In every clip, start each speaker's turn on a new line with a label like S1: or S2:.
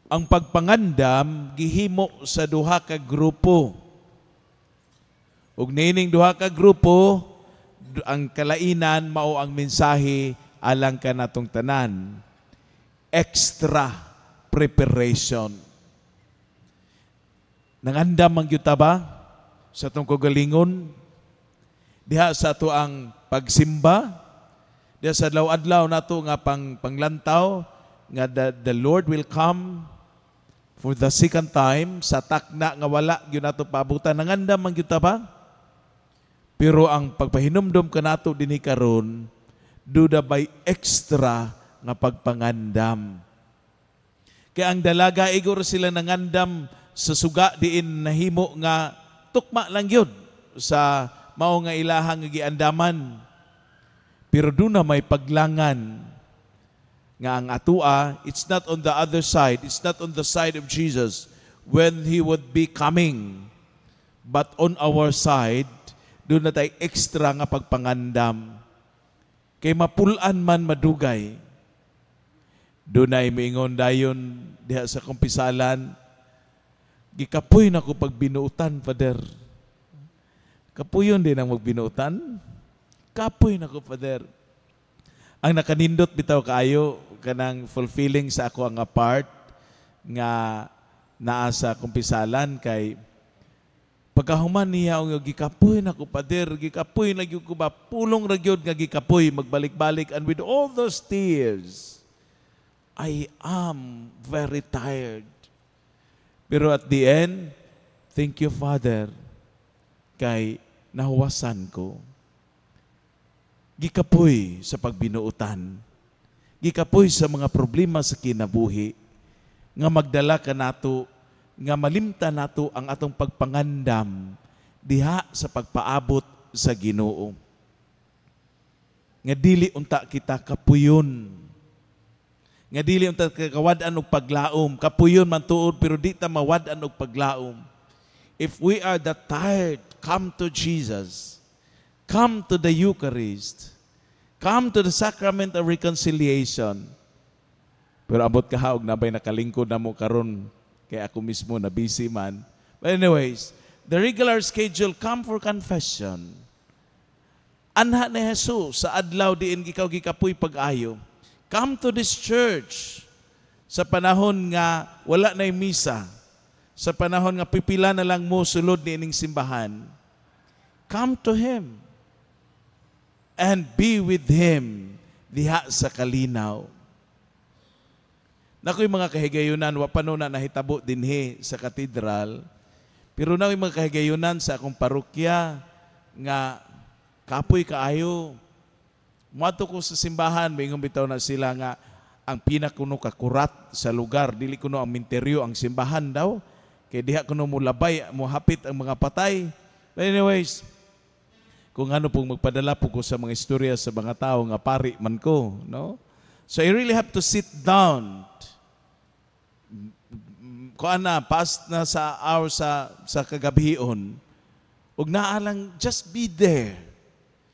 S1: ang pagpangandam gihimo sa duha ka grupo. Ug nining duha ka grupo, ang kalainan mao ang mensahe alang kanatong tanan. Extra preparation. Nangandam man gyud ta ba sa atong kagalingon? Diha sa ato ang pagsimba, diha sa adlaw-adlaw nato nga panglantaw nga the Lord will come for the second time sa takna nga wala gyud nato paabutan. Nangandam man gyud ta ba? Pero ang pagpahinumdom kanato dinhi karon, duda by extra nga pagpangandam. Kaya ang dalaga igor sila nangandam sa suga diin nahimo nga tukma lang yun sa mao nga ilahang nga giandaman. Pero doon na may paglangan nga ang atua, it's not on the other side, it's not on the side of Jesus when He would be coming, but on our side, doon na tayo extra nga pagpangandam. Kay mapulan man madugay. Doon ay maingon dayon diha sa kumpisalan, gikapoy na ko pag binuutan, Father. Kapuyon din ang magbinuutan. Kapoy na ko, Father. Ang nakanindot bitaw kaayo, kanang fulfilling sa ako ang part nga naa sa kumpisalan kay pagkahuman niya ang gikapoy na ko, Pader, gikapoy na gyud ko ba, pulong ra gyud nga gikapoy, magbalik-balik, and with all those tears, I am very tired. Pero at the end, thank you, Father, kay nahuwasan ko. Gikapoy sa pagbinuutan, gikapoy sa mga problema sa kinabuhi, nga magdala ka nato nga malimta nato ang atong pagpangandam diha sa pagpaabot sa Ginoo. Nga dili unta kita kapuyon. Nga dili unta kawad-an og paglaom. Kapuyon man tuod pero di ta mawad-an og paglaom. If we are that tired, come to Jesus. Come to the Eucharist. Come to the sacrament of reconciliation. Pero abot ka haog nabay nakalingkod na mo karon. Kaya ako mismo na busy man. But anyways, the regular schedule, come for confession. Anha ni Jesus sa adlaw diin ikaw gikapoy pag-ayo. Come to this church sa panahon nga wala na'y misa. Sa panahon nga pipila na lang mo sulod ni ining simbahan. Come to Him and be with Him diha sa kalinaw. Nako'y mga kahigayunan, wapano na nahitabo dinhi sa katedral, pero nako'y mga kahigayunan sa akong parokya, nga kapoy kaayo. Muadto ko sa simbahan, mayroong bitaw na sila nga, ang pinakuno kakurat sa lugar, dili kuno ang minteryo, ang simbahan daw, kaya diha kuno mo labay, mo hapit ang mga patay. But anyways, kung ano pong magpadala po ko sa mga istorya sa mga tao, nga pari man ko, no? So I really have to sit down. Kuan na, past na sa hour sa kagabion. Ug naalang, just be there.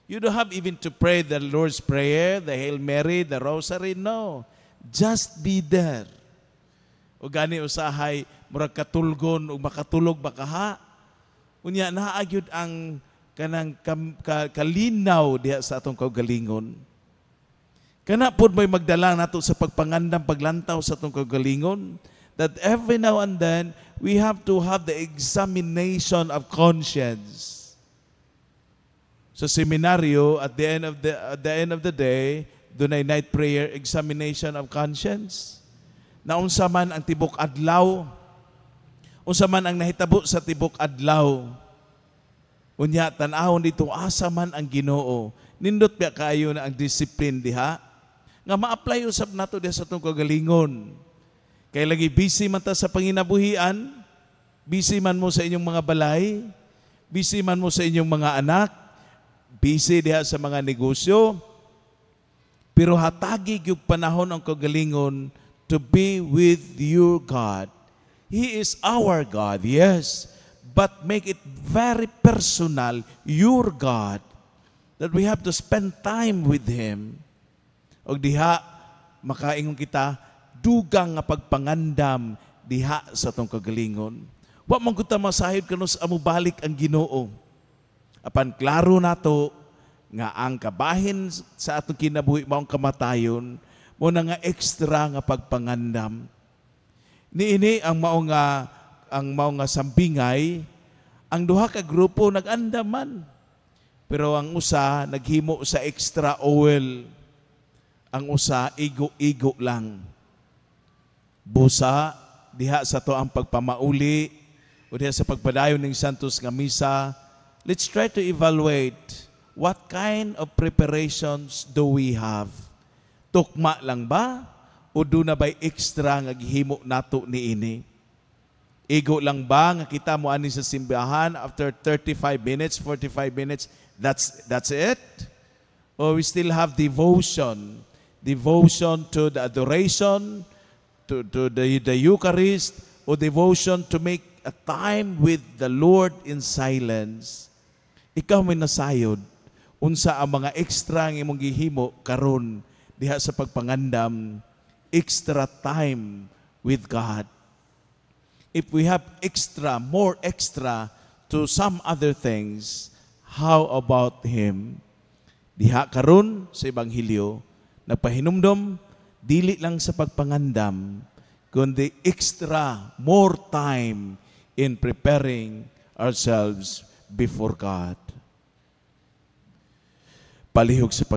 S1: You don't have even to pray the Lord's Prayer, the Hail Mary, the Rosary. No. Just be there. O gani usahay, murag katulgon, o makatulog bakaha. Unya, naagyod ang kanang kalinaw diha sa atong kaugalingon. Kana pod may magdala nato sa pagpangandam paglantaw sa atong kaugalingon, that every now and then we have to have the examination of conscience. Sa seminaryo, at the end of the day, doon ay night prayer, examination of conscience. Na unsa man ang tibok adlaw, unsa man ang nahitabo sa tibok adlaw. Unya tan-awon dito asa man ang Ginoo. Nindot pa kayo na ang discipline diha nga ma-apply usab nato diha sa atong kagalingon. Kaya lagi busy man ta sa panginabuhian, busy man mo sa inyong mga balay, busy man mo sa inyong mga anak, busy diha sa mga negosyo, pero hatagi yung panahon ang kagalingon to be with your God. He is our God, yes, but make it very personal, your God, that we have to spend time with Him. O diha, makaingon kita, dugang nga pagpangandam diha sa tong kagalingon. Wa man gud ta masahid kuno sa amubalik ang Ginoo. Apan klaro nato nga ang kabahin sa atong kinabuhi maong kamatayon mo na nga extra nga pagpangandam. Niini ang mao nga sambingay, ang duha ka grupo nag-andaman. Pero ang usa naghimo sa extra oil. Ang usa igo-igo lang. Busa diha sa to ang pagpamauli o diha sa pagpadayon ng santos nga misa. Let's try to evaluate what kind of preparations do we have. Tukma lang ba o do na ba'y extra nga gihimo nato niini? Igo lang ba nga kita mo ani sa simbahan after 35 minutes, 45 minutes, that's it? Or we still have devotion to the adoration, to the Eucharist, or devotion to make a time with the Lord in silence. Ikaw may nasayod, unsa ang mga extra nga imong gihimo karon diha sa pagpangandam, extra time with God. If we have more extra to some other things, how about Him? Diha karon sa Ebanghelyo, nagpahinumdom, dili lang sa pagpangandam, kundi more time in preparing ourselves before God. Palihog sa